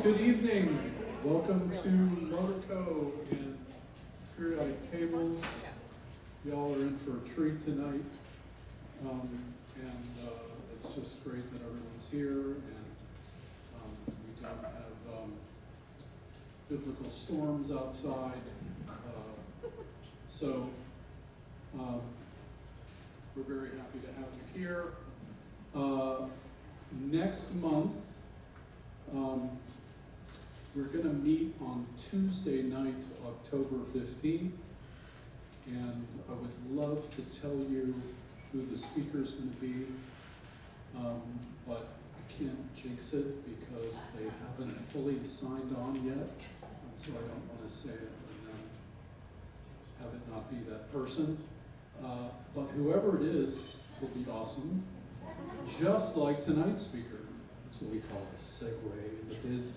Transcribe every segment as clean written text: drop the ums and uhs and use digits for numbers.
Good evening. Welcome to Monaco and Periodic Tables. Y'all are in for a treat tonight. It's just great that everyone's here, and we don't have biblical storms outside. So we're very happy to have you here. Next month, we're going to meet on Tuesday night, October 15th, and I would love to tell you who the speaker's going to be, but I can't jinx it because they haven't fully signed on yet, and so I don't want to say it and then have it not be that person. But whoever it is will be awesome, just like tonight's speaker. That's what we call a segue into biz.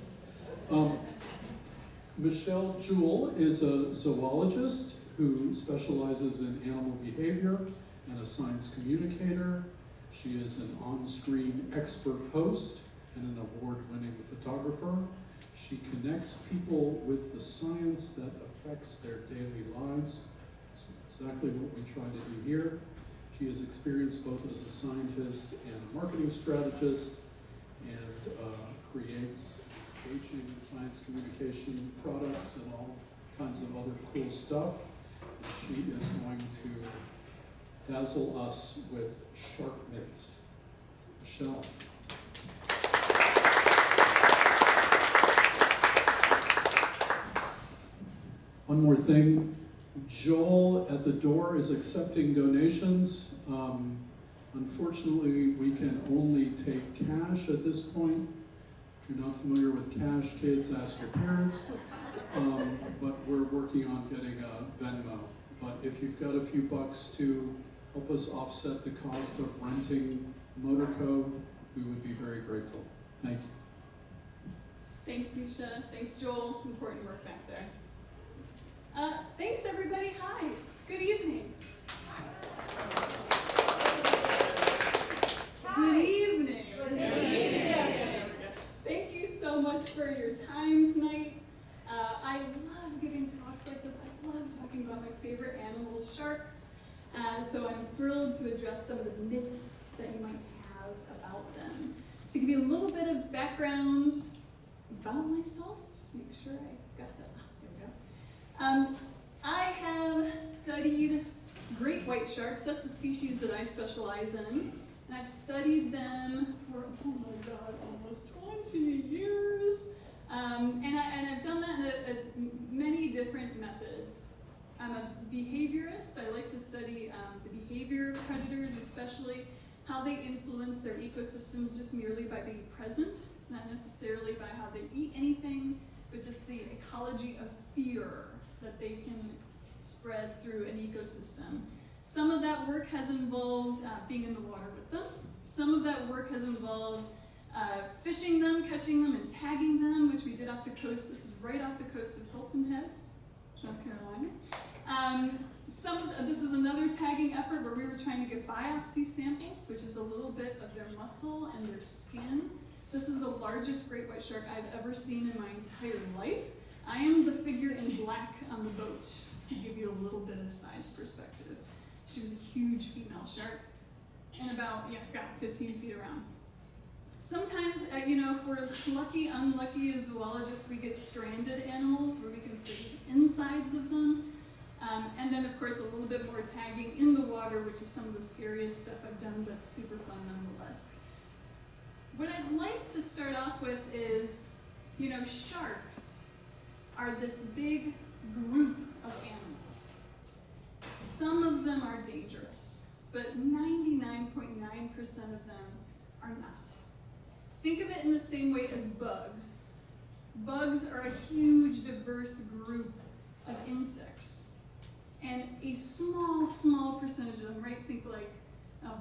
Michelle Jewell is a zoologist who specializes in animal behavior and a science communicator. She is an on-screen expert host and an award-winning photographer. She connects people with the science that affects their daily lives. That's exactly what we try to do here. She has experience both as a scientist and a marketing strategist, and creates engaging science communication products and all kinds of other cool stuff. And she is going to dazzle us with shark myths. Michelle. One more thing. Joel at the door is accepting donations. Unfortunately, we can only take cash at this point. If you're not familiar with cash, kids, ask your parents. But we're working on getting a Venmo. But if you've got a few bucks to help us offset the cost of renting Motorco, we would be very grateful. Thank you. Thanks, Misha. Thanks, Joel. Important work back there. Thanks, everybody. Hi. Good evening. Good evening. Good evening. Thank you so much for your time tonight. I love giving talks like this. I love talking about my favorite animals, sharks. So I'm thrilled to address some of the myths that you might have about them. To give you a little bit of background about myself, to make sure I got that. There we go. I have studied great white sharks. That's a species that I specialize in. And I've studied them for, oh my God, almost 20 years. And I've done that in many different methods. I'm a behaviorist. I like to study the behavior of predators, especially how they influence their ecosystems just merely by being present, not necessarily by how they eat anything, but just the ecology of fear that they can spread through an ecosystem. Some of that work has involved being in the water with them. Some of that work has involved fishing them, catching them, and tagging them, which we did off the coast. This is right off the coast of Hilton Head, South Carolina. This is another tagging effort where we were trying to get biopsy samples, which is a little bit of their muscle and their skin. This is the largest great white shark I've ever seen in my entire life. I am the figure in black on the boat, to give you a little bit of size perspective. She was a huge female shark, and about 15 feet around. Sometimes, if we're lucky, unlucky as zoologists, we get stranded animals where we can study the insides of them. And then, of course, a little bit more tagging in the water, which is some of the scariest stuff I've done, but super fun nonetheless. What I'd like to start off with is, sharks are this big group of animals. Some of them are dangerous, but 99.9% of them are not. Think of it in the same way as bugs. Bugs are a huge, diverse group of insects. And a small percentage of them, right? Think like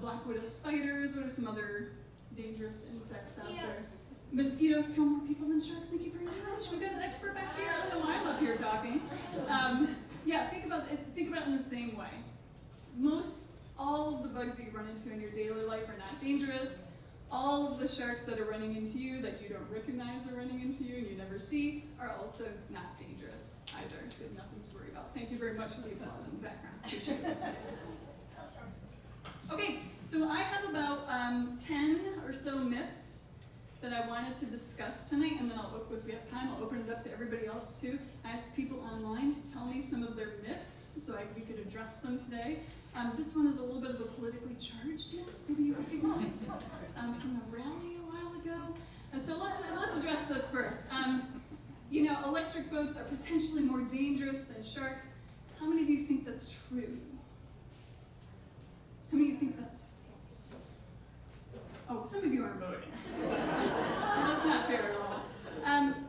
black widow spiders. What are some other dangerous insects out there? Mosquitoes kill more people than sharks. Thank you very much. We got an expert back here. I don't know why I'm up here talking. Think about it in the same way. All of the bugs that you run into in your daily life are not dangerous. all of the sharks that are running into you that you don't recognize are running into you and you never see are also not dangerous either, so nothing to worry about. Thank you very much for the applause in the background. Appreciate it. Okay, so I have about 10 or so myths that I wanted to discuss tonight, and then if we have time, I'll open it up to everybody else too. I asked people online to tell me some of their myths so we could address them today. This one is a little bit of a politically charged myth, maybe you recognize, from a rally a while ago. And so let's address this first. You know, electric boats are potentially more dangerous than sharks. How many of you think that's true? How many of you think that's false? Oh, some of you aren't voting. That's not fair at all.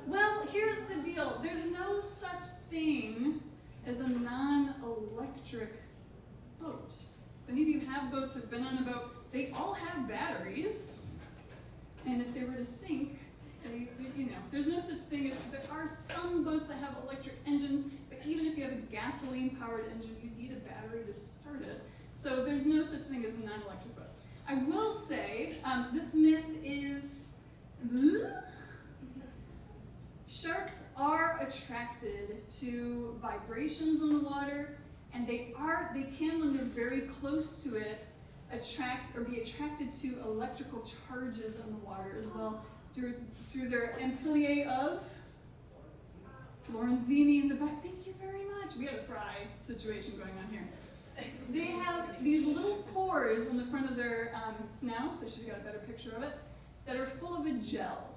Well, here's the deal. There's no such thing as a non-electric boat. If any of you have boats or have been on a boat, they all have batteries. And if they were to sink, there's no such thing as, there are some boats that have electric engines, but even if you have a gasoline-powered engine, you need a battery to start it. So there's no such thing as a non-electric boat. I will say, this myth is, sharks are attracted to vibrations in the water, and they can, when they're very close to it, be attracted to electrical charges in the water as well, through their empilae of Lorenzini in the back. Thank you very much. We had a fry situation going on here. They have these little pores on the front of their snouts, I should have got a better picture of it, that are full of a gel.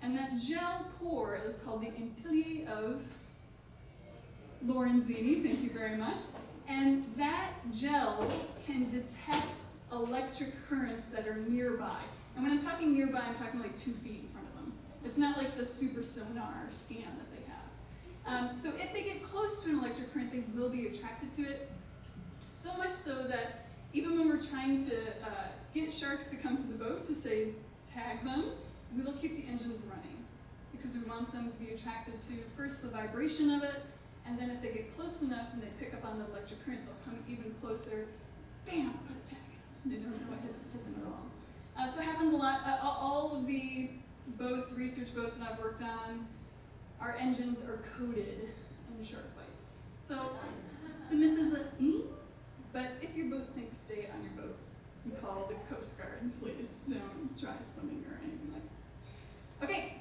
And that gel pore is called the empilae of Lorenzini, thank you very much. And that gel can detect electric currents that are nearby. And when I'm talking nearby, I'm talking like 2 feet in front of them. It's not like the super sonar scan that they have. So if they get close to an electric current, they will be attracted to it. So much so that even when we're trying to get sharks to come to the boat to say, tag them, we will keep the engines running because we want them to be attracted to first the vibration of it, and then if they get close enough and they pick up on the electric current, they'll come even closer, bam, put a tag in them. They don't know what hit them at all. So it happens a lot. All of the boats, research boats that I've worked on, our engines are coated in shark bites. So the myth is that, but if your boat sinks, stay on your boat and call the Coast Guard, please. Don't try swimming or anything like that. Okay,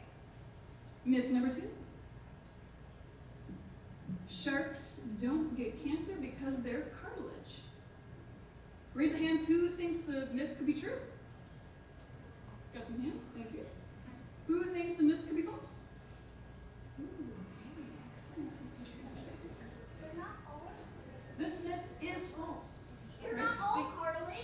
myth number 2. Sharks don't get cancer because they're cartilage. Raise the hands who thinks the myth could be true. Got some hands? Thank you. Who thinks the myth could be false? Ooh, okay, excellent. This myth is false. You're not all cartilage.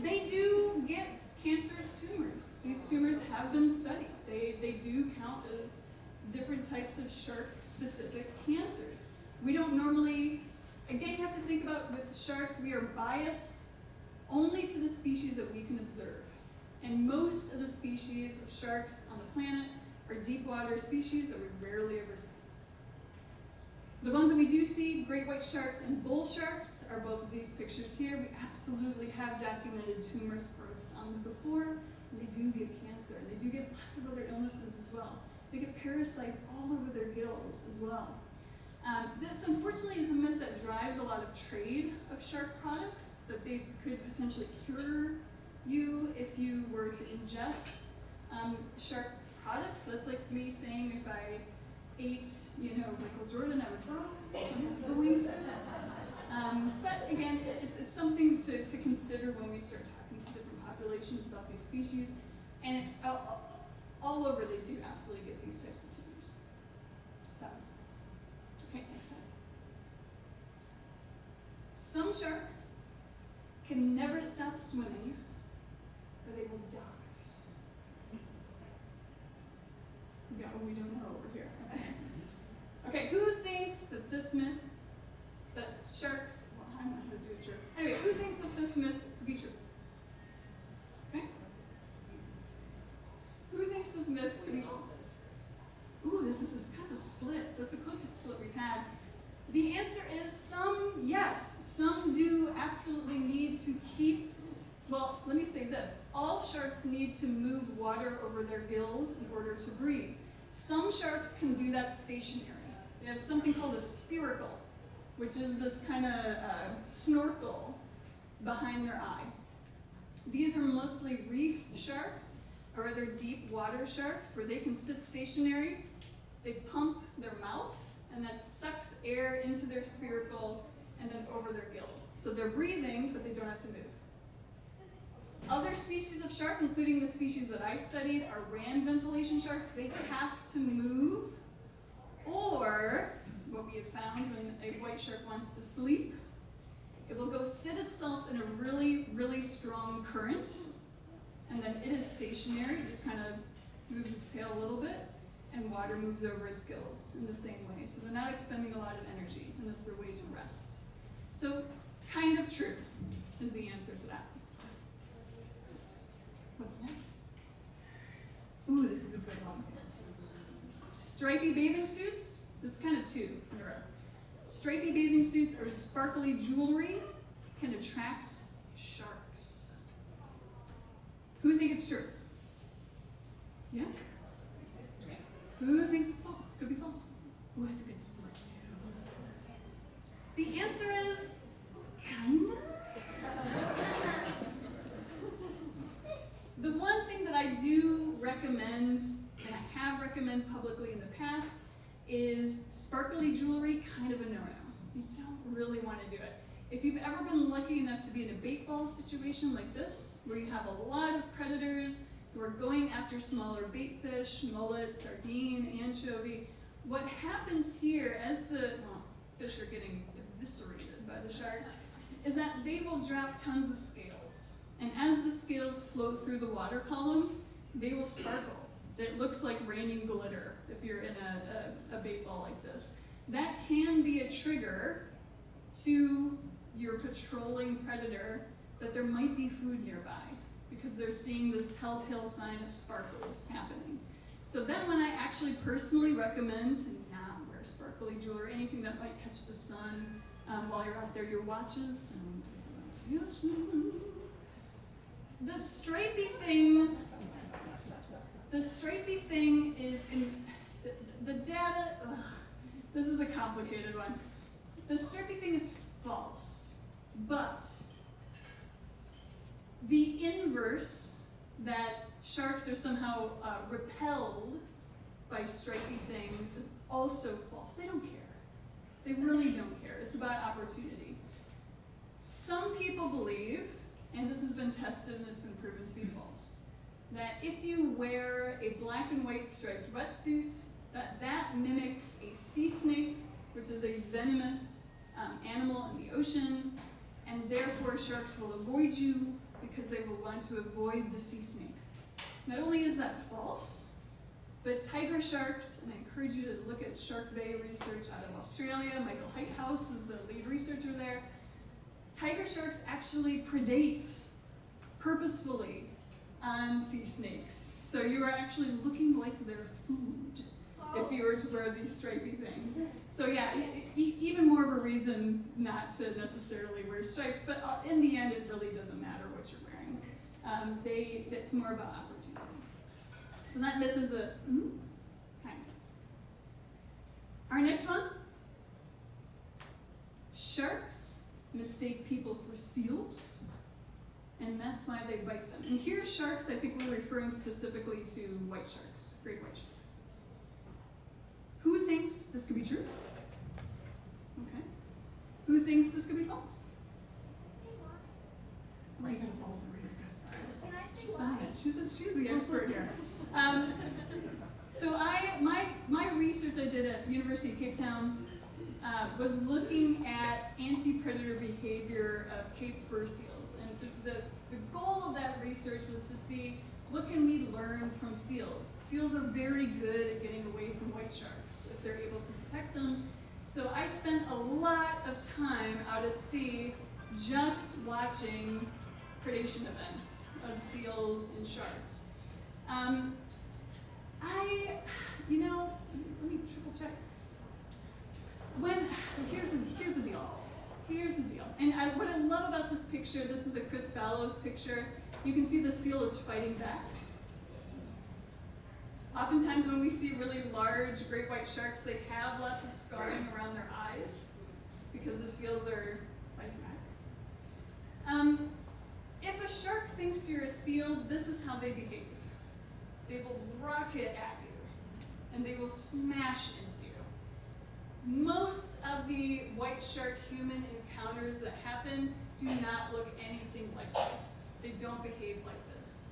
They do get cancerous tumors. These tumors have been studied. They do count as different types of shark-specific cancers. We don't normally, again, you have to think about with sharks, we are biased only to the species that we can observe. And most of the species of sharks on the planet are deep water species that we rarely ever see. The ones that we do see, great white sharks and bull sharks, are both of these pictures here. We absolutely have documented tumorous growths on them before, and they do get cancer, and they do get lots of other illnesses as well. They get parasites all over their gills as well. This, unfortunately, is a myth that drives a lot of trade of shark products, that they could potentially cure you if you were to ingest shark products. That's like me saying if I ate, Michael Jordan, I would grow. I'm not going to. But again, it's something to consider when we start talking to different populations about these species. And all over, they do absolutely get these types of tumors. So that's false. Okay, next time. Some sharks can never stop swimming, or they will die. Yeah, we don't know over here. Okay, who thinks that this myth, that sharks, well, I don't know how to do it true. Anyway, who thinks that this myth could be true? Okay? Who thinks this myth could be false? Ooh, this is kind of a split. That's the closest split we've had. The answer is some, yes. Some do absolutely need to keep, well, let me say this. All sharks need to move water over their gills in order to breathe. Some sharks can do that stationary. They have something called a spiracle, which is this kind of snorkel behind their eye. These are mostly reef sharks, or other deep water sharks, where they can sit stationary. They pump their mouth, and that sucks air into their spiracle and then over their gills. So they're breathing, but they don't have to move. Other species of shark, including the species that I studied, are ram ventilation sharks. They have to move, or what we have found when a white shark wants to sleep, it will go sit itself in a really, really strong current, and then it is stationary. It just kind of moves its tail a little bit, and water moves over its gills in the same way. So they're not expending a lot of energy, and that's their way to rest. So, kind of true is the answer to that. What's next? Ooh, this is a good one. Stripy bathing suits. This is kind of two in a row. Stripy bathing suits or sparkly jewelry can attract sharks. Who think it's true? Yeah? Who thinks it's false? Could be false. Ooh, it's a good split too. The answer is kinda. The one thing that I do recommend, and I have recommended publicly in the past, is sparkly jewelry kind of a no-no. You don't really want to do it. If you've ever been lucky enough to be in a bait ball situation like this, where you have a lot of predators who are going after smaller bait fish, mullet, sardine, anchovy, what happens here as the fish are getting eviscerated by the sharks is that they will drop tons of scales. And as the scales float through the water column, they will sparkle. It looks like raining glitter if you're in a bait ball like this. That can be a trigger to your patrolling predator that there might be food nearby, because they're seeing this telltale sign of sparkles happening. So then when I actually personally recommend to not wear sparkly jewelry, anything that might catch the sun while you're out there, your watches, don't use them. The stripy thing is in the data. This is a complicated one. The stripy thing is false, but the inverse, that sharks are somehow repelled by stripy things, is also false. They don't care. They really don't care. It's about opportunity. Some people believe, and this has been tested and it's been proven to be false, that if you wear a black and white striped wetsuit, that mimics a sea snake, which is a venomous animal in the ocean, and therefore sharks will avoid you because they will want to avoid the sea snake. Not only is that false, but tiger sharks, and I encourage you to look at Shark Bay research out of Australia. Michael Heighthouse is the lead researcher there. Tiger sharks actually predate purposefully on sea snakes. So you are actually looking like their food if you were to wear these stripy things. So yeah, even more of a reason not to necessarily wear stripes, but in the end it really doesn't matter what you're wearing. It's more about opportunity. So that myth is a kind of. Our next one. Sharks mistake people for seals, and that's why they bite them. And here sharks, I think we're referring specifically to white sharks, great white sharks. Who thinks this could be true? Okay. Who thinks this could be false? Oh, you got a false over here. She's on it. She's the expert here. So my research I did at the University of Cape Town was looking at anti-predator behavior of Cape fur seals. And the goal of that research was to see what can we learn from seals. Seals are very good at getting away from white sharks if they're able to detect them. So I spent a lot of time out at sea just watching predation events of seals and sharks. Let me triple check. Here's And what I love about this picture, this is a Chris Fallows picture, you can see the seal is fighting back. Oftentimes when we see really large great white sharks, they have lots of scarring around their eyes because the seals are fighting back. If a shark thinks you're a seal, this is how they behave. They will rocket at you, and they will smash into you. Most of the white shark-human encounters that happen do not look anything like this. They don't behave like this.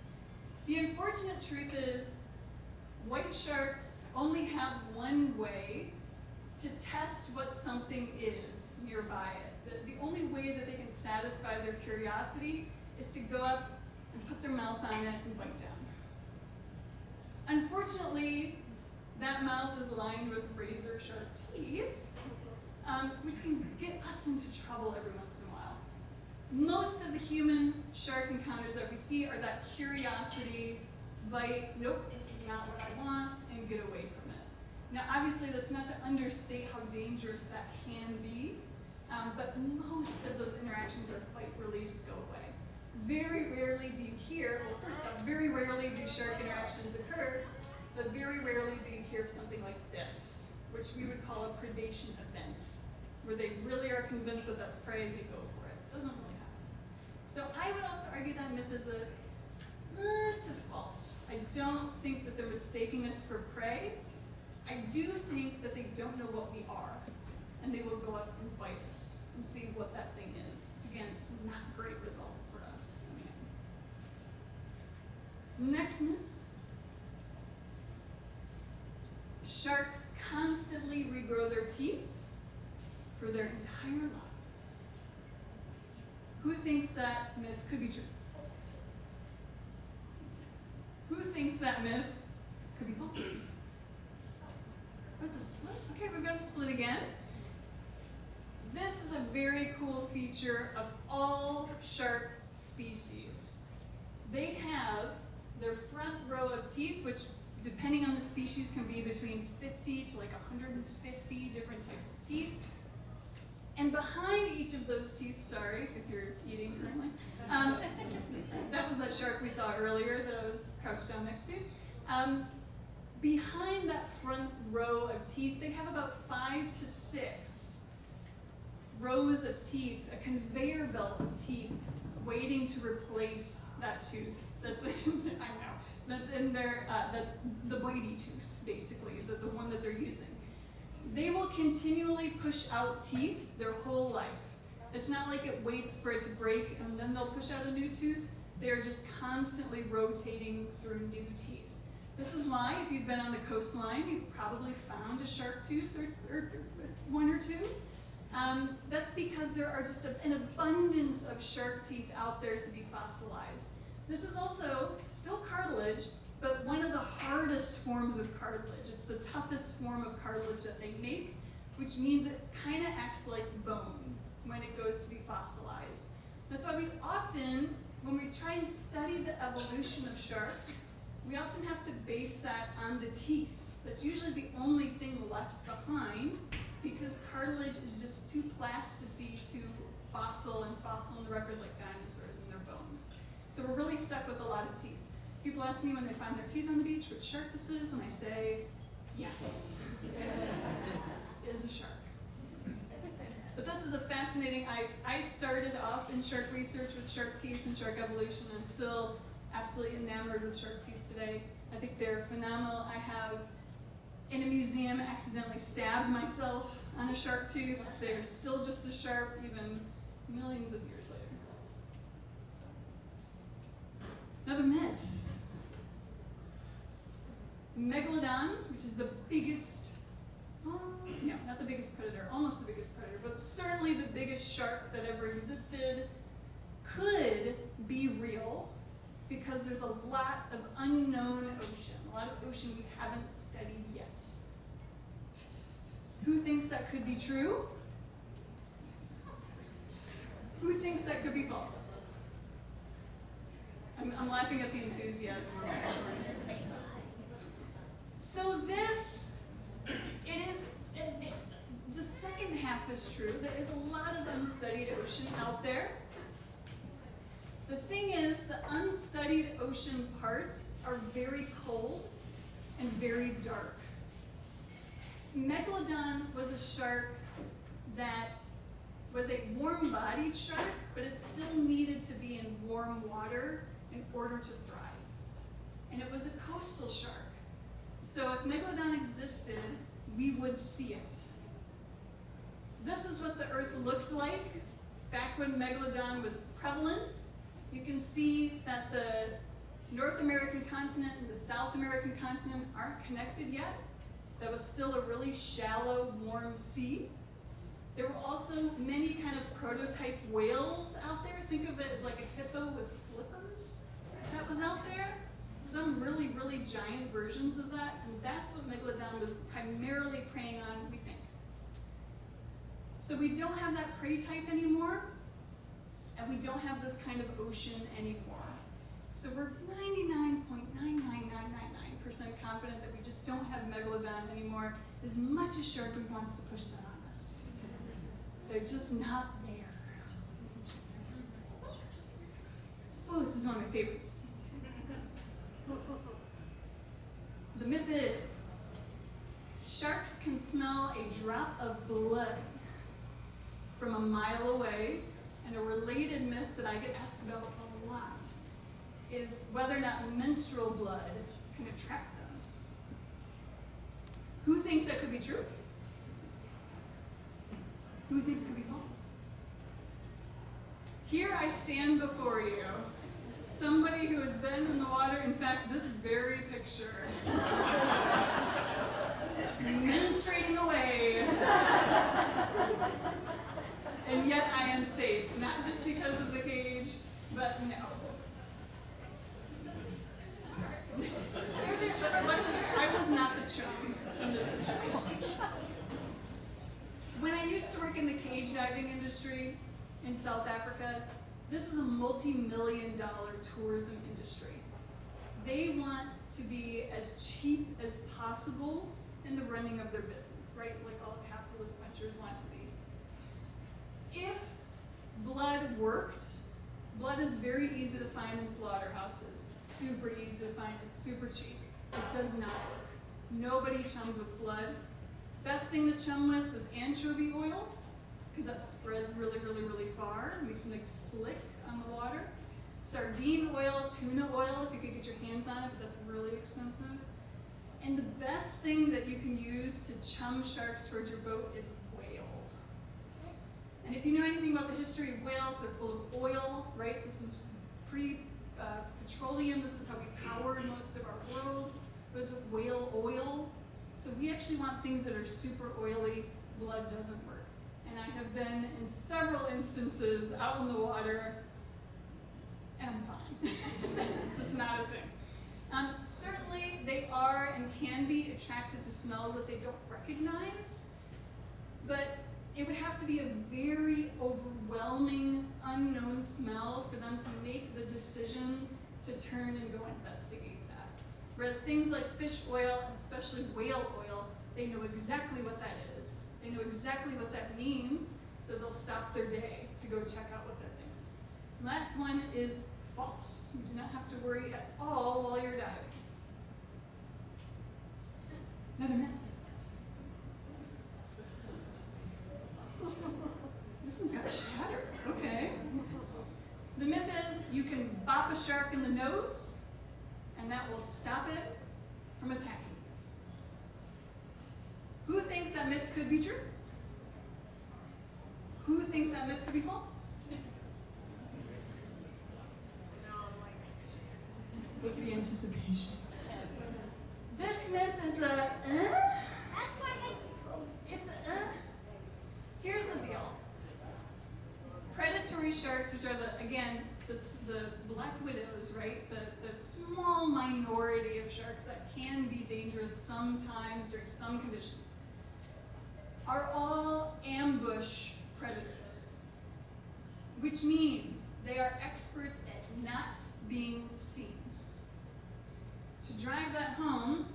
The unfortunate truth is, white sharks only have one way to test what something is nearby it. The only way that they can satisfy their curiosity is to go up and put their mouth on it and bite down. Unfortunately, that mouth is lined with razor sharp teeth, which can get us into trouble every once in a while. Most of the human shark encounters that we see are that curiosity, bite, nope, this is not what I want, and get away from it. Now, obviously, that's not to understate how dangerous that can be, but most of those interactions are bite, release, go away. Very rarely do you hear, well, first off, very rarely do shark interactions occur, but very rarely do you hear of something like this, which we would call a predation event, where they really are convinced that that's prey and they go for it. It doesn't really happen. So I would also argue that myth is to false. I don't think that they're mistaking us for prey. I do think that they don't know what we are, and they will go up and bite us and see what that thing is. Which again, it's not a great result for us in the end. Next myth. Sharks constantly regrow their teeth for their entire lives. Who thinks that myth could be true? Who thinks that myth could be false? Oh, it's a split? Okay, we've got a split again. This is a very cool feature of all shark species. They have their front row of teeth, which depending on the species can be between 50 to like 150 different types of teeth. And behind each of those teeth, sorry if you're eating currently, that was that shark we saw earlier that I was crouched down next to. Behind that front row of teeth, they have about 5 to 6 rows of teeth, a conveyor belt of teeth, waiting to replace that tooth. That's in their, that's the bitey tooth, basically, the one that they're using. They will continually push out teeth their whole life. It's not like it waits for it to break and then they'll push out a new tooth. They are just constantly rotating through new teeth. This is why, if you've been on the coastline, you've probably found a shark tooth or one or two. That's because there are just an abundance of shark teeth out there to be fossilized. This is also still cartilage, but one of the hardest forms of cartilage. It's the toughest form of cartilage that they make, which means it kind of acts like bone when it goes to be fossilized. That's why we often, when we try and study the evolution of sharks, we often have to base that on the teeth. That's usually the only thing left behind because cartilage is just too plasticine to fossil in the record like dinosaurs and their bones. So we're really stuck with a lot of teeth. People ask me when they find their teeth on the beach which shark this is, and I say, yes, it is a shark. But this is a fascinating, I started off in shark research with shark teeth and shark evolution. I'm still absolutely enamored with shark teeth today. I think they're phenomenal. I have, in a museum, accidentally stabbed myself on a shark tooth. They're still just as sharp, even millions of years later. Another myth. Megalodon, which is the biggest, no, not the biggest predator, almost the biggest predator, but certainly the biggest shark that ever existed, could be real because there's a lot of unknown ocean, a lot of ocean we haven't studied yet. Who thinks that could be true? Who thinks that could be false? I'm laughing at the enthusiasm. So this, the second half is true. There is a lot of unstudied ocean out there. The thing is, the unstudied ocean parts are very cold and very dark. Megalodon was a shark that was a warm-bodied shark, but it still needed to be in warm water in order to thrive. And it was a coastal shark. So if Megalodon existed, we would see it. This is what the Earth looked like back when Megalodon was prevalent. You can see that the North American continent and the South American continent aren't connected yet. That was still a really shallow, warm sea. There were also many kind of prototype whales out there. Think of it as like a hippo with flippers that was out there. Some really, really giant versions of that, and that's what Megalodon was primarily preying on, we think. So we don't have that prey type anymore, and we don't have this kind of ocean anymore. So we're 99.99999% confident that we just don't have Megalodon anymore, as much as Shark Week wants to push that on us. They're just not there. Oh, this is one of my favorites. The myth is, sharks can smell a drop of blood from a mile away, and a related myth that I get asked about a lot is whether or not menstrual blood can attract them. Who thinks that could be true? Who thinks it could be false? Here I stand before you, somebody who has been in the water, in fact, this very picture, menstruating away, and yet I am safe, not just because of the cage, but no. I was not the chum in this situation. When I used to work in the cage diving industry in South Africa, this is a multi-million-dollar tourism industry. They want to be as cheap as possible in the running of their business, right? Like all capitalist ventures want to be. If blood worked, blood is very easy to find in slaughterhouses. Super easy to find, it's super cheap. It does not work. Nobody chummed with blood. Best thing to chum with was anchovy oil, because that spreads really, really, really far. It makes it like slick on the water. Sardine oil, tuna oil, if you could get your hands on it, but that's really expensive. And the best thing that you can use to chum sharks towards your boat is whale. And if you know anything about the history of whales, they're full of oil, right? This is pre-petroleum. This is how we power most of our world. It was with whale oil. So we actually want things that are super oily. Blood doesn't work. And I have been in several instances out in the water, and I'm fine. It's just not a thing. Certainly, they are and can be attracted to smells that they don't recognize, but it would have to be a very overwhelming, unknown smell for them to make the decision to turn and go investigate that. Whereas things like fish oil, and especially whale oil, they know exactly what that is. They know exactly what that means, so they'll stop their day to go check out what that thing is. So that one is false. You do not have to worry at all while you're diving. Another myth. This one's got chatter. Okay. The myth is you can bop a shark in the nose, and that will stop it from attacking. Who thinks that myth could be true? Who thinks that myth could be false? Look at the anticipation. This myth is Here's the deal. Predatory sharks, which are the black widows, right? The small minority of sharks that can be dangerous sometimes during some conditions, are all ambush predators, which means they are experts at not being seen. To drive that home,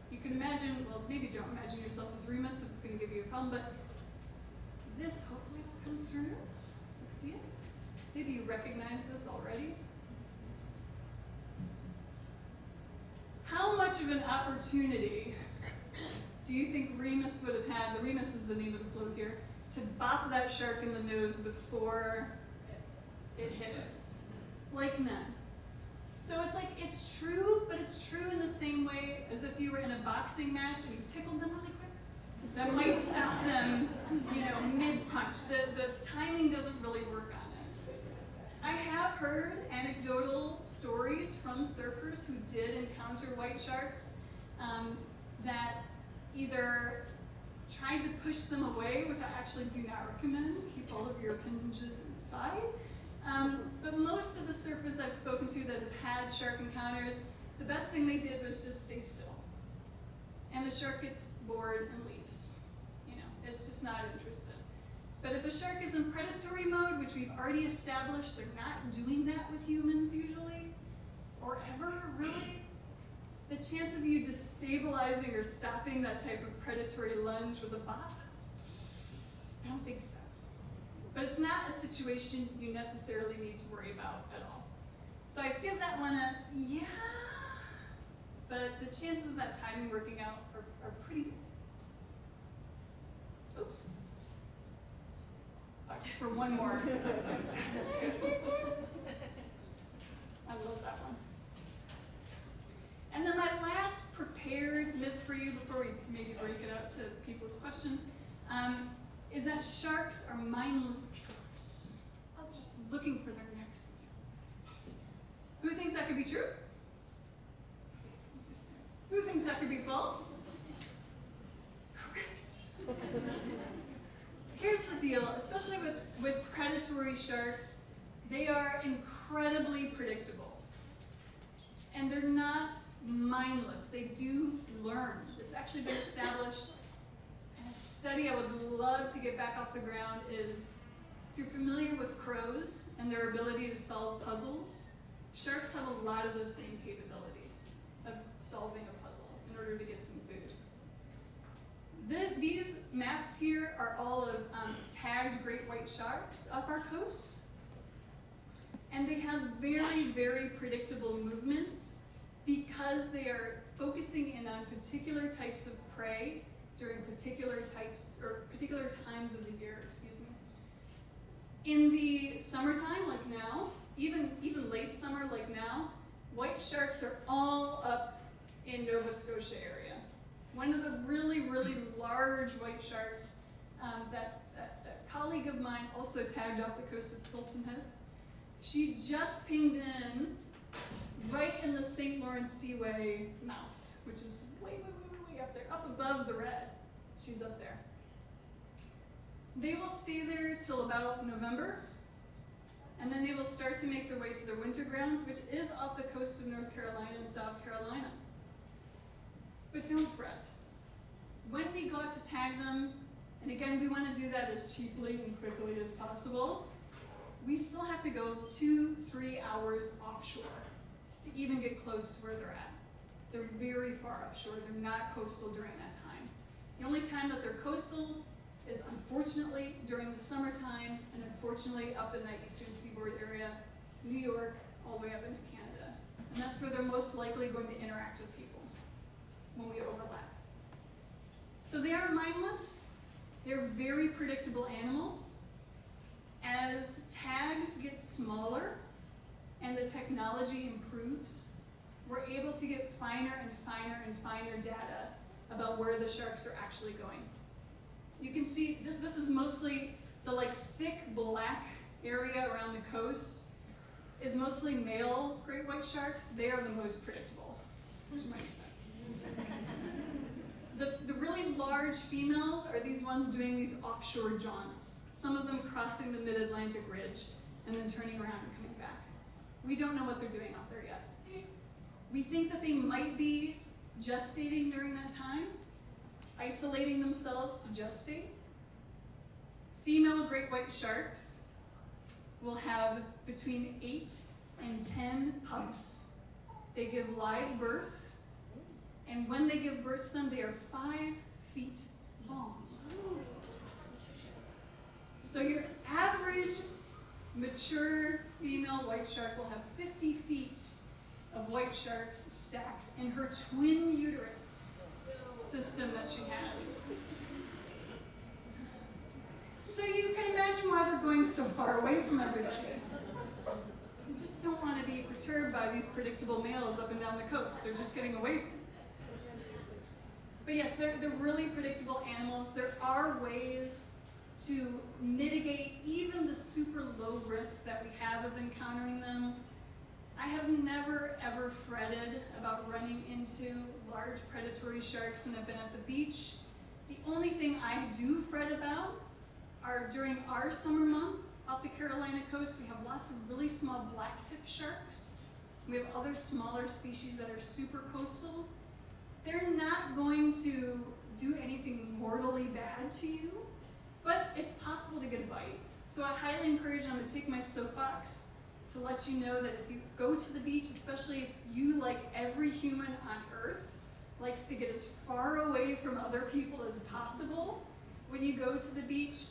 you can imagine, well, maybe don't imagine yourself as Remus if it's going to give you a problem, but this hopefully will come through. Let's see it. Maybe you recognize this already. How much of an opportunity do you think Remus would have had, the Remus is the name of the float here, to bop that shark in the nose before it hit it? Like none. So it's like, it's true, but it's true in the same way as if you were in a boxing match and you tickled them really quick. That might stop them, mid-punch. The timing doesn't really work on it. I have heard anecdotal stories from surfers who did encounter white sharks that either tried to push them away, which I actually do not recommend. Keep all of your appendages inside. But most of the surfers I've spoken to that have had shark encounters, the best thing they did was just stay still. And the shark gets bored and leaves. It's just not interested. But if a shark is in predatory mode, which we've already established, they're not doing that with humans usually, or ever, really, the chance of you destabilizing or stopping that type of predatory lunge with a bop, I don't think so. But it's not a situation you necessarily need to worry about at all. So I give that one a yeah, but the chances of that timing working out are pretty good. Oops. Just for one more. That's good. I love that one. And then my last prepared myth for you before we maybe break it up to people's questions is that sharks are mindless killers, just looking for their next meal. Who thinks that could be true? Who thinks that could be false? Correct. Here's the deal, especially with predatory sharks, they are incredibly predictable. And they're not mindless, they do learn. It's actually been established, and a study I would love to get back off the ground is, if you're familiar with crows and their ability to solve puzzles, sharks have a lot of those same capabilities of solving a puzzle in order to get some food. These maps here are all of tagged great white sharks up our coast. And they have very, very predictable movements because they are focusing in on particular types of prey during particular times of the year, excuse me. In the summertime, like now, even late summer like now, white sharks are all up in Nova Scotia area. One of the really, really large white sharks that a colleague of mine also tagged off the coast of Hilton Head, she just pinged in right in the St. Lawrence Seaway mouth, which is way, way, way, way up there, up above the red. She's up there. They will stay there till about November, and then they will start to make their way to their winter grounds, which is off the coast of North Carolina and South Carolina. But don't fret. When we go out to tag them, and again, we want to do that as cheaply and quickly as possible, we still have to go 2-3 hours offshore to even get close to where they're at. They're very far offshore. They're not coastal during that time. The only time that they're coastal is unfortunately during the summertime, and unfortunately up in that eastern seaboard area, New York, all the way up into Canada. And that's where they're most likely going to interact with people when we overlap. So they are mindless. They're very predictable animals. As tags get smaller and the technology improves, we're able to get finer and finer and finer data about where the sharks are actually going. You can see this is mostly the thick black area around the coast is mostly male great white sharks. They are the most predictable, as you might expect. The really large females are these ones doing these offshore jaunts, some of them crossing the mid-Atlantic ridge and then turning around and coming back. We don't know what they're doing out there yet. We think that they might be gestating during that time, isolating themselves to gestate. Female great white sharks will have between 8 and 10 pups. They give live birth. And when they give birth to them, they are 5 feet long. So your average mature female white shark will have 50 feet of white sharks stacked in her twin uterus system that she has. So you can imagine why they're going so far away from everybody. You just don't want to be perturbed by these predictable males up and down the coast. They're just getting away from them. But yes, they're really predictable animals. There are ways to mitigate even the super low risk that we have of encountering them. I have never ever fretted about running into large predatory sharks when I've been at the beach. The only thing I do fret about are during our summer months off the Carolina coast, we have lots of really small blacktip sharks. We have other smaller species that are super coastal. They're not going to do anything mortally bad to you, but it's possible to get a bite. So I highly encourage, I'm going to take my soapbox to let you know that if you go to the beach, especially if you, like every human on Earth, likes to get as far away from other people as possible, when you go to the beach,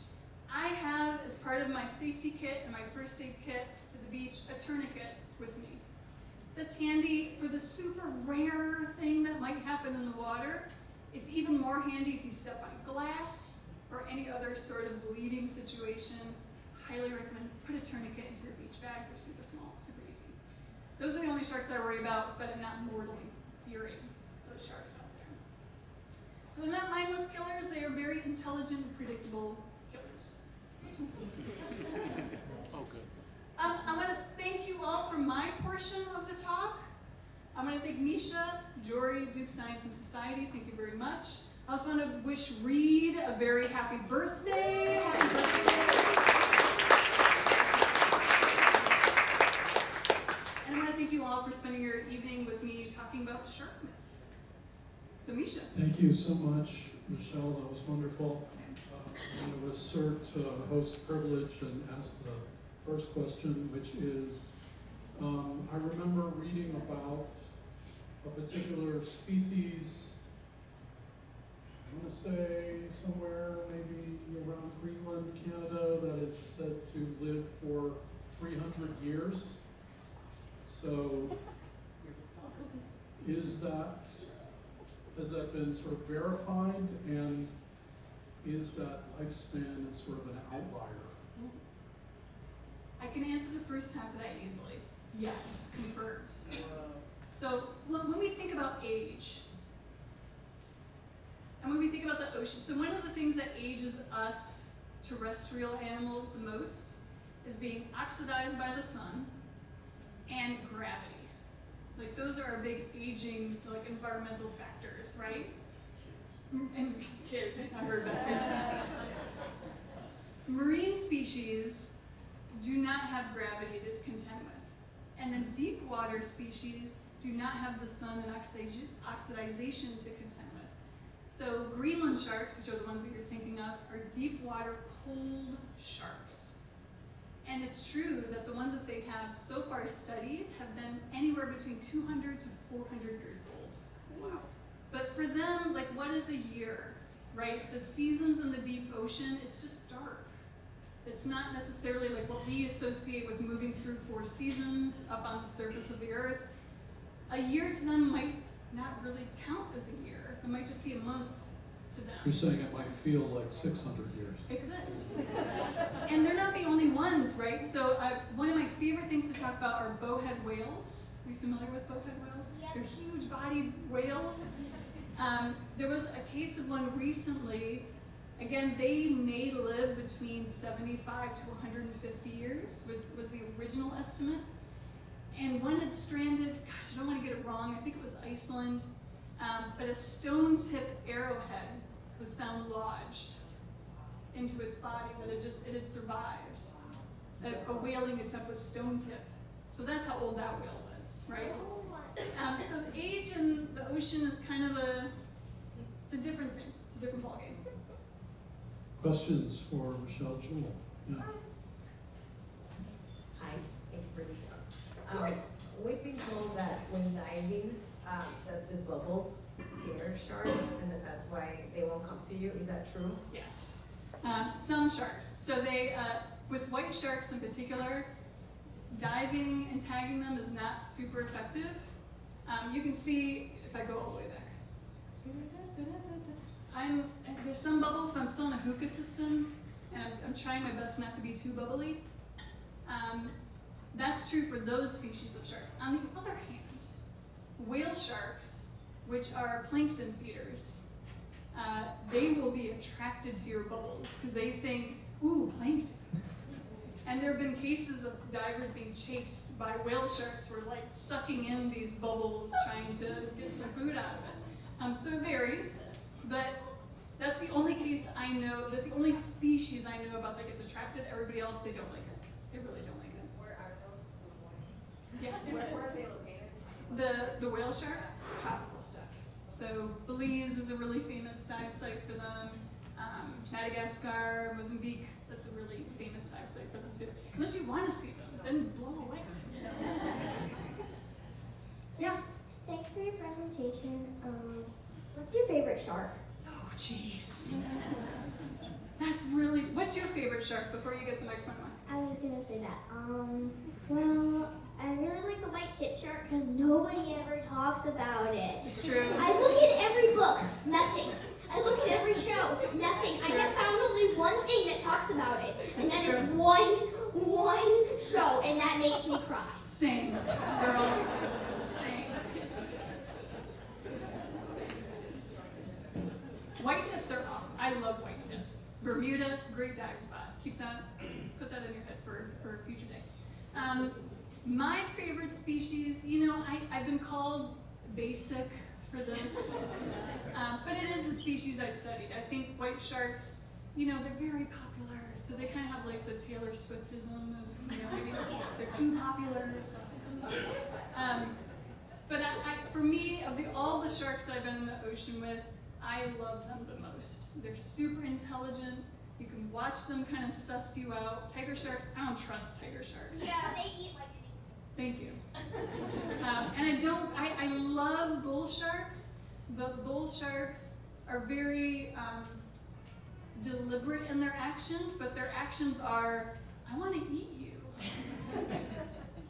I have, as part of my safety kit and my first aid kit to the beach, a tourniquet with me. That's handy for the super rare thing that might happen in the water. It's even more handy if you step on glass or any other sort of bleeding situation. Highly recommend put a tourniquet into your beach bag. They're super small, super easy. Those are the only sharks I worry about, but I'm not mortally fearing those sharks out there. So they're not mindless killers. They are very intelligent and predictable killers. Oh, good. I want to thank you all for my portion of the talk. I want to thank Misha, Jory, Duke Science and Society. Thank you very much. I also want to wish Reed a very happy birthday. Happy birthday. And I want to thank you all for spending your evening with me talking about shark myths. So Misha. Thank you so much, Michelle. That was wonderful. It was served to host privilege and ask the first question, which is, I remember reading about a particular species, I want to say somewhere maybe around Greenland, Canada, that is said to live for 300 years. So has that been sort of verified, and is that lifespan sort of an outlier? I can answer the first half of that easily. Yes, confirmed. So when we think about age, and when we think about the ocean, so one of the things that ages us terrestrial animals the most is being oxidized by the sun and gravity. Like those are our big aging, like environmental factors, right? And kids, I heard that too. Marine species do not have gravity to contend with. And then deep water species do not have the sun and oxidization to contend with. So Greenland sharks, which are the ones that you're thinking of, are deep water cold sharks. And it's true that the ones that they have so far studied have been anywhere between 200 to 400 years old. Wow. But for them, like, what is a year, right? The seasons in the deep ocean, it's just dark. It's not necessarily like what we associate with moving through 4 seasons up on the surface of the earth. A year to them might not really count as a year. It might just be a month to them. You're saying it might feel like 600 years. It could. And they're not the only ones, right? So one of my favorite things to talk about are bowhead whales. Are you familiar with bowhead whales? Yep. They're huge-bodied whales. There was a case of one recently. Again, they may live between 75 to 150 years, was the original estimate. And one had stranded, gosh, I don't want to get it wrong, I think it was Iceland, but a stone-tip arrowhead was found lodged into its body, that it had survived a whaling attempt with stone tip. So that's how old that whale was, right? So age in the ocean is kind of it's a different thing. It's a different ballgame. Questions for Michelle Jewell? Yeah. Hi, thank you for this talk. Of course. We've been told that when diving, that the bubbles scare sharks and that's why they won't come to you. Is that true? Yes. Some sharks. So they, with white sharks in particular, diving and tagging them is not super effective. You can see, if I go all the way back, there's some bubbles, but I'm still in a hookah system, and I'm trying my best not to be too bubbly. That's true for those species of shark. On the other hand, whale sharks, which are plankton feeders, they will be attracted to your bubbles because they think, ooh, plankton. And there have been cases of divers being chased by whale sharks who are like sucking in these bubbles, trying to get some food out of it. So it varies, but that's the only case I know, that's the only species I know about that gets attracted. Everybody else, they don't like it. They really don't like it. Where are those? Yeah. Where are they located? The whale sharks, tropical stuff. So Belize is a really famous dive site for them. Madagascar, Mozambique, that's a really famous dive site for them too. Unless you want to see them, then blow away. Yeah. Thanks for your presentation. What's your favorite shark? Oh, jeez. That's really. What's your favorite shark? Before you get the microphone on. I was gonna say that. Well, I really like the white tip shark because nobody ever talks about it. It's true. I look at every book, nothing. I look at every show, nothing. I have found only one thing that talks about it, and that is one show, and that makes me cry. Same, girl. Same. White tips are awesome. I love white tips. Bermuda, great dive spot. Keep that, put that in your head for a future day. My favorite species, I've been called basic for this, but it is a species I studied. I think white sharks, they're very popular, so they kind of have like the Taylor Swiftism of, maybe they're too popular or something. But for me, of all the sharks that I've been in the ocean with, I love them the most. They're super intelligent. You can watch them kind of suss you out. Tiger sharks, I don't trust tiger sharks. Yeah, they eat like Thank you. And I love bull sharks, but bull sharks are very deliberate in their actions, but their actions are, I want to eat you.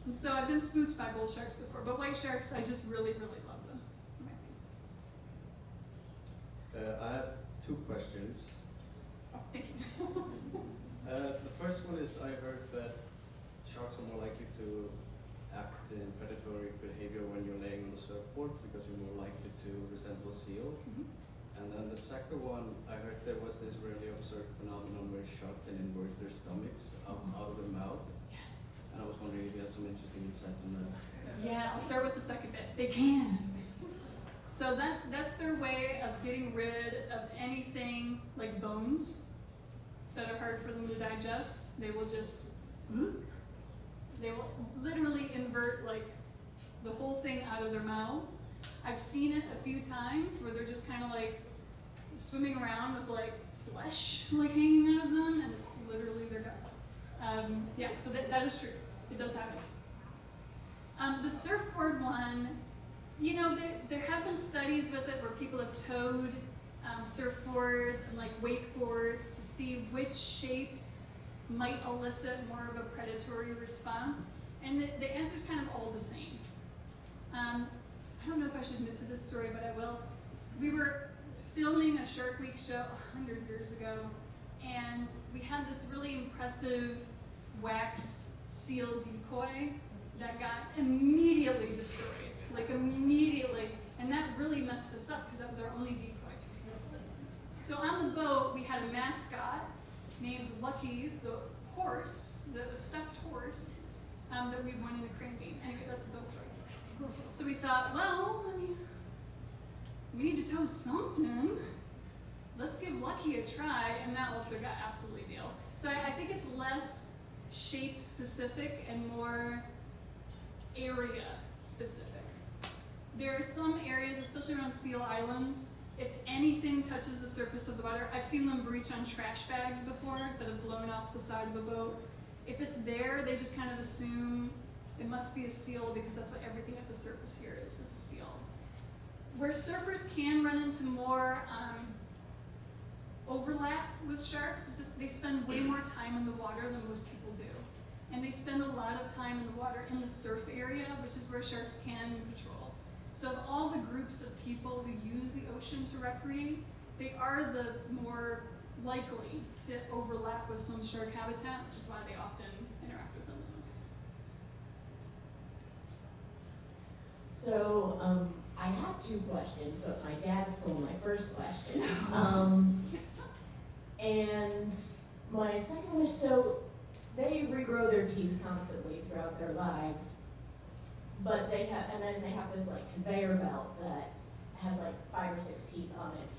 And so I've been spooked by bull sharks before, but white sharks, I just really, really love them. I have two questions. Thank you. The first one is I heard that sharks are more likely to act in predatory behavior when you're laying on the surfboard because you're more likely to resemble a seal. Mhm. And then the second one, I heard there was this rarely observed phenomenon where sharks can invert their stomachs out of their mouth. Yes. And I was wondering if you had some interesting insights on that. Yeah, I'll start with the second bit. They can. So that's their way of getting rid of anything like bones that are hard for them to digest. They will literally invert like the whole thing out of their mouths. I've seen it a few times where they're just kind of like swimming around with like flesh like hanging out of them, and it's literally their guts. Yeah, so that is true. It does happen. The surfboard one, there have been studies with it where people have towed surfboards and like wakeboards to see which shapes might elicit more of a predatory response, and the answer is kind of all the same. I don't know if I should admit to this story, but I will. We were filming a Shark Week show 100 years ago, and we had this really impressive wax seal decoy that got immediately destroyed, like immediately, and that really messed us up because that was our only decoy. So on the boat, we had a mascot named Lucky, the horse, the stuffed horse, that we'd won in a crane game. Anyway, that's his own story. So we thought, well, we need to tow something. Let's give Lucky a try, and that also got absolutely nailed. So I think it's less shape specific and more area specific. There are some areas, especially around Seal Islands, if anything touches the surface of the water, I've seen them breach on trash bags before that have blown off the side of a boat. If it's there, they just kind of assume it must be a seal because that's what everything at the surface here is a seal. Where surfers can run into more overlap with with sharks is just they spend way more time in the water than most people do. And they spend a lot of time in the water in the surf area, which is where sharks can patrol. So of all the groups of people who use the ocean to recreate, they are the more likely to overlap with some shark habitat, which is why they often interact with them the most. So I have two questions. So my dad stole my first question. And my second was, so they regrow their teeth constantly throughout their lives, but they have, and then they have this like conveyor belt that has like 5 or 6 teeth on it.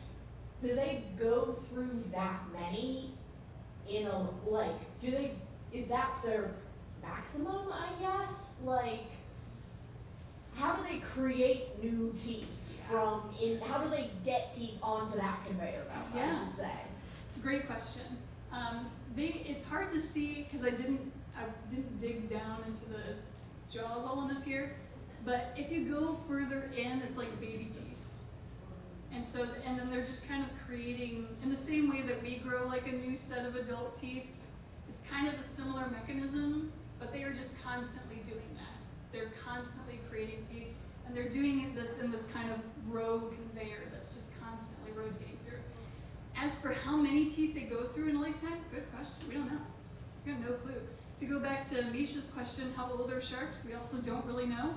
Do they go through that many in a, like, is that their maximum, I guess? Like, how do they create new teeth how do they get teeth onto that conveyor belt, I should say? Great question. It's hard to see because I didn't dig down into the jaw well enough here, but if you go further in, it's like baby teeth. And then they're just kind of creating, in the same way that we grow like a new set of adult teeth, it's kind of a similar mechanism, but they are just constantly doing that. They're constantly creating teeth, and they're doing this in this kind of row conveyor that's just constantly rotating through. As for how many teeth they go through in a lifetime, good question, we don't know. We have no clue. To go back to Misha's question, how old are sharks? We also don't really know.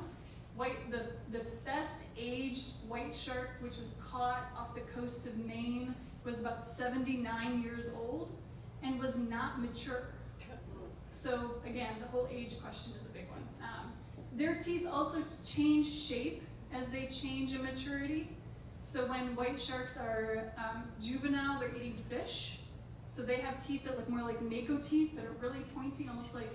The best aged white shark, which was caught off the coast of Maine, was about 79 years old and was not mature. So again, the whole age question is a big one. Their teeth also change shape as they change in maturity. So when white sharks are juvenile, they're eating fish. So they have teeth that look more like mako teeth that are really pointy, almost like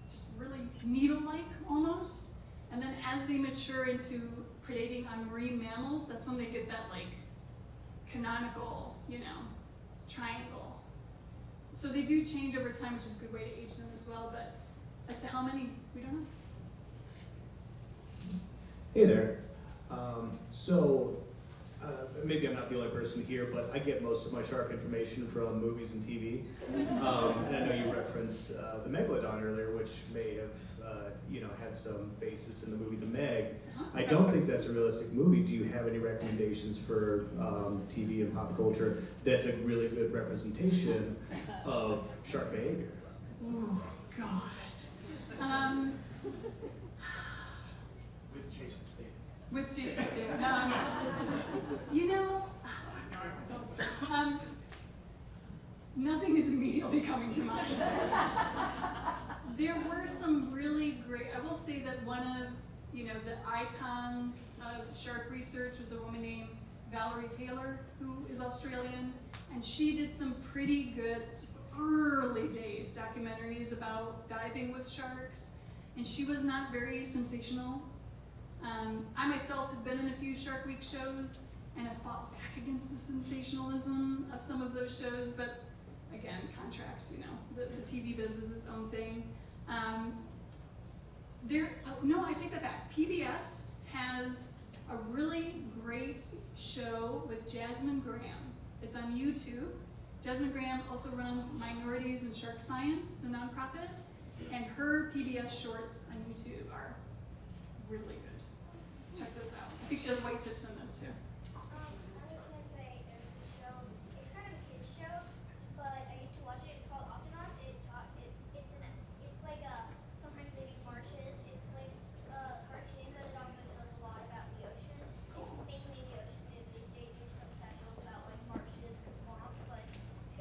just really needle-like almost. And then as they mature into predating on marine mammals, that's when they get that like canonical, triangle. So they do change over time, which is a good way to age them as well, but as to how many, we don't know. Hey there. Maybe I'm not the only person here, but I get most of my shark information from movies and TV. And I know you referenced the Megalodon earlier, which may have had some basis in the movie The Meg. I don't think that's a realistic movie. Do you have any recommendations for TV and pop culture that's a really good representation of shark behavior? Oh, God. With Jason Statham. Nothing is immediately coming to mind. There were some really great, I will say that one of, the icons of shark research was a woman named Valerie Taylor, who is Australian, and she did some pretty good early days documentaries about diving with sharks, and she was not very sensational. I myself have been in a few Shark Week shows and have fought back against the sensationalism of some of those shows, but again, contracts, the TV business is its own thing. No, I take that back. PBS has a really great show with Jasmine Graham. It's on YouTube. Jasmine Graham also runs Minorities in Shark Science, the nonprofit, and her PBS shorts on YouTube are really good. Check those out. I think she has white tips in those too. I was gonna say there's a show. It's kind of a kids show, but I used to watch it. It's called Octonauts. It's like sometimes they make marshes. It's like a cartoon, but it also tells a lot about the ocean. It's mainly the ocean. They do some specials about like marshes and swamps, but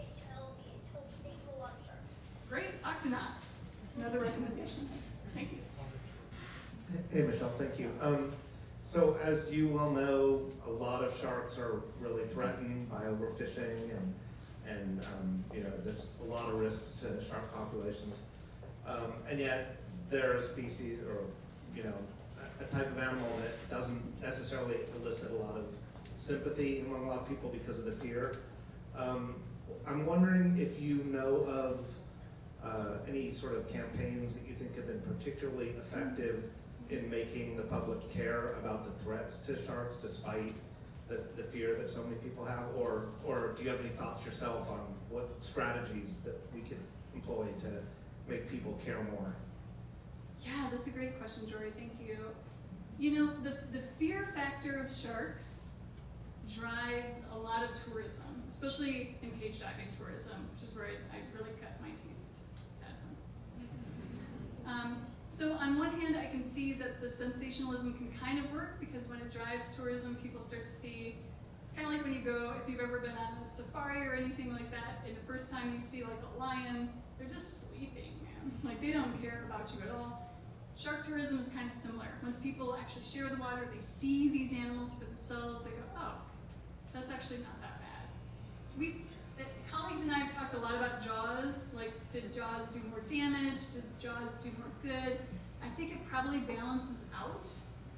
they do a lot of sharks. Great, Octonauts. Another recommendation. Thank you. Hey Michelle, thank you. So as you well know, a lot of sharks are really threatened by overfishing and there's a lot of risks to shark populations. And yet there are species or, a type of animal that doesn't necessarily elicit a lot of sympathy among a lot of people because of the fear. I'm wondering if you know of any sort of campaigns that you think have been particularly effective in making the public care about the threats to sharks despite the fear that so many people have, or do you have any thoughts yourself on what strategies that we could employ to make people care more? Yeah, that's a great question, Jory. Thank you. You know, the fear factor of sharks drives a lot of tourism, especially in cage diving tourism, which is where I really cut my teeth. So on one hand, I can see that the sensationalism can kind of work, because when it drives tourism, people start to see, it's kind of like when you go, if you've ever been on a safari or anything like that, and the first time you see like a lion, they're just sleeping, man. Like they don't care about you at all. Shark tourism is kind of similar. Once people actually share the water, they see these animals for themselves, they go, oh, that's actually not that bad. Colleagues and I have talked a lot about Jaws, like did Jaws do more damage, did Jaws do more good? I think it probably balances out.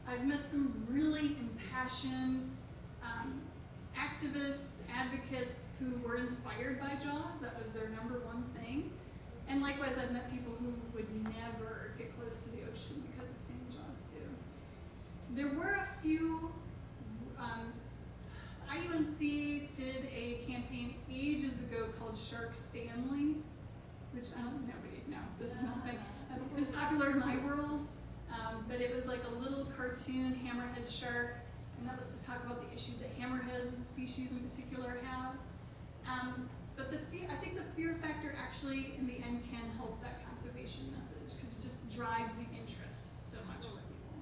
I've met some really impassioned activists, advocates who were inspired by Jaws. That was their #1 thing. And likewise, I've met people who would never get close to the ocean because of seeing Jaws too. There were a few, IUNC did a campaign ages ago called Shark Stanley, which this is nothing. It was popular in my world, but it was like a little cartoon hammerhead shark, and that was to talk about the issues that hammerheads as a species in particular have. But I think the fear factor actually in the end can help that conservation message, because it just drives the interest so much for people.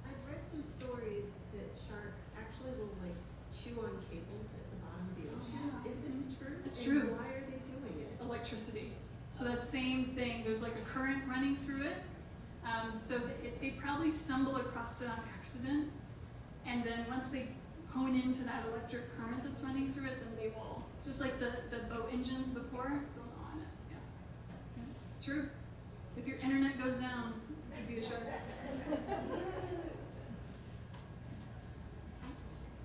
I've read some stories that sharks actually will like chew on cables at the bottom of the ocean. Yeah. Is this true? It's And true. why are they doing it? Electricity. So that same thing, there's like a current running through it. So they probably stumble across it on accident, and then once they hone into that electric current that's running through it, then they will, just like the boat engines before, they'll know on it. Yeah. True. If your internet goes down, it'd be a shark.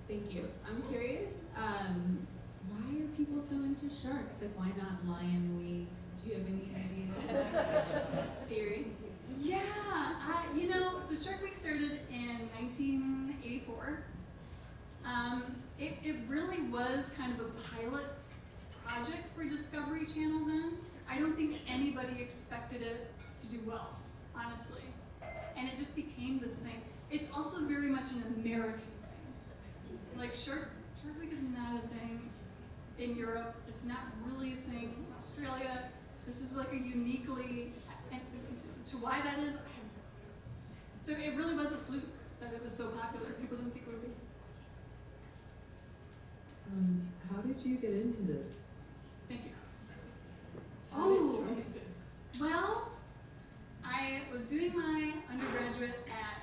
Thank you. I'm curious, why are people so into sharks? Like, why not Lion Week? Do you have any idea? Theories? Yeah, so Shark Week started in 1984. It really was kind of a pilot project for Discovery Channel then. I don't think anybody expected it to do well, honestly. And it just became this thing. It's also very much an American thing. Like Shark Week is not a thing in Europe. It's not really a thing in Australia. This is like a uniquely, and to why that is, so it really was a fluke that it was so popular. People didn't think it would be. How did you get into this? Thank you. Oh, well, I was doing my undergraduate at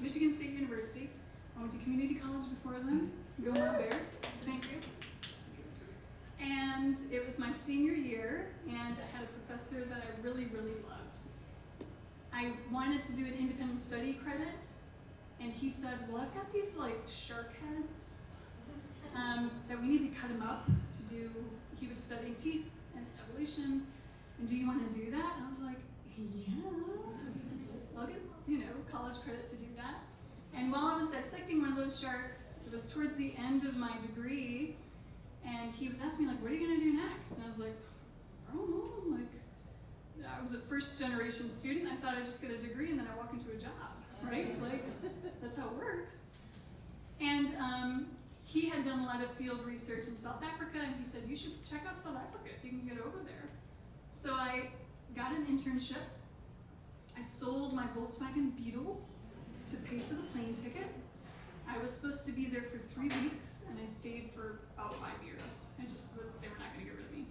Michigan State University. I went to community college before then. Go Mount Bears. Thank you. And it was my senior year, and I had a professor that I really, really loved. I wanted to do an independent study credit, and he said, well, I've got these like shark heads that we need to cut them up to do, he was studying teeth and evolution, and do you want to do that? And I was like, yeah, I'll get, college credit to do that. And while I was dissecting one of those sharks, it was towards the end of my degree, and he was asking me, like, what are you going to do next? And I was like, I don't know, I was a first generation student. I thought I'd just get a degree and then I walk into a job, right? Like, that's how it works. And he had done a lot of field research in South Africa, and he said, you should check out South Africa if you can get over there. So I got an internship. I sold my Volkswagen Beetle to pay for the plane ticket. I was supposed to be there for 3 weeks, and I stayed for about 5 years. They were not gonna get rid of me.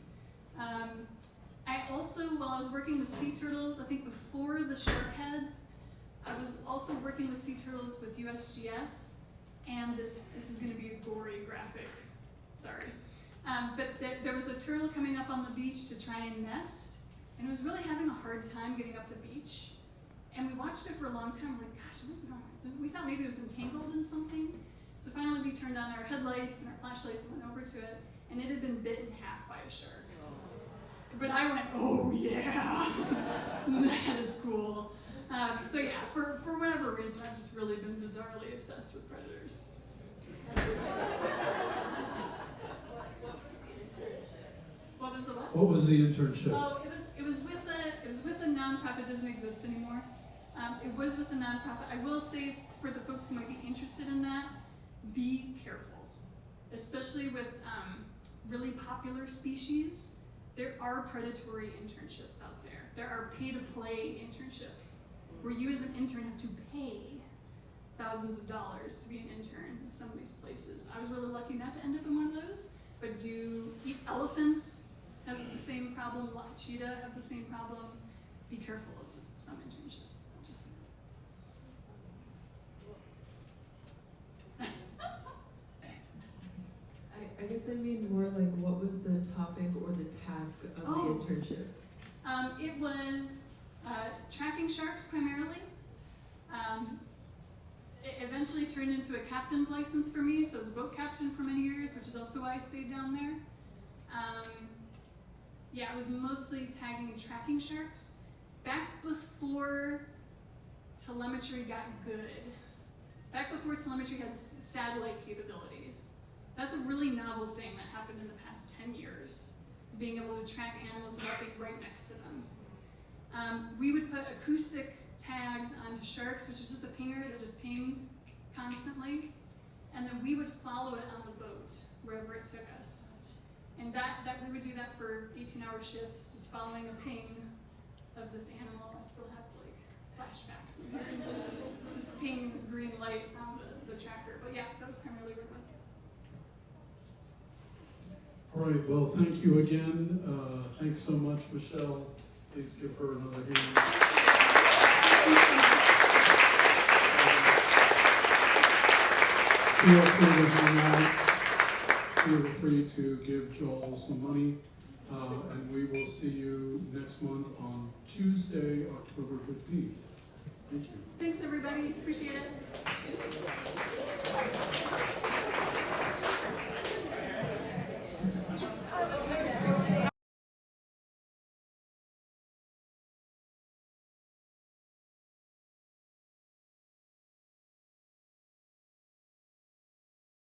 I also, while I was working with sea turtles, I think before the shark heads, I was also working with sea turtles with USGS, and this is gonna be a gory graphic, sorry. But there was a turtle coming up on the beach to try and nest, and it was really having a hard time getting up the beach. And we watched it for a long time, we're like, gosh, what is going on? We thought maybe it was entangled in something. So finally we turned on our headlights and our flashlights and went over to it, and it had been bit in half by a shark. But I went, oh yeah, that is cool. So yeah, for whatever reason, I've just really been bizarrely obsessed with predators. What was the what? What was the internship? Oh, it was with a nonprofit. It doesn't exist anymore. It was with a nonprofit. I will say for the folks who might be interested in that, be careful, especially with really popular species. There are predatory internships out there. There are pay-to-play internships where you as an intern have to pay thousands of dollars to be an intern in some of these places. I was really lucky not to end up in one of those, but do eat elephants have the same problem, cheetah have the same problem. Be careful of some internships. Just I guess I mean more like what was the topic or the task of the internship? It was tracking sharks primarily. It eventually turned into a captain's license for me, so I was a boat captain for many years, which is also why I stayed down there. Yeah, it was mostly tagging and tracking sharks. Back before telemetry got good, back before telemetry had satellite capabilities, that's a really novel thing that happened in the past 10 years, is being able to track animals without being right next to them. We would put acoustic tags onto sharks, which was just a pinger that just pinged constantly, and then we would follow it on the boat wherever it took us. And that we would do that for 18-hour shifts, just following a ping of this animal. I still have like flashbacks in there. This ping, this green light on the tracker. But yeah, that was primarily what it was. All right, well, thank you again. Thanks so much, Michelle. Please give her another hand. Feel free to hang out. Feel free to give Joel some money. And we will see you next month on Tuesday, October 15th. Thank you. Thanks, everybody. Appreciate it.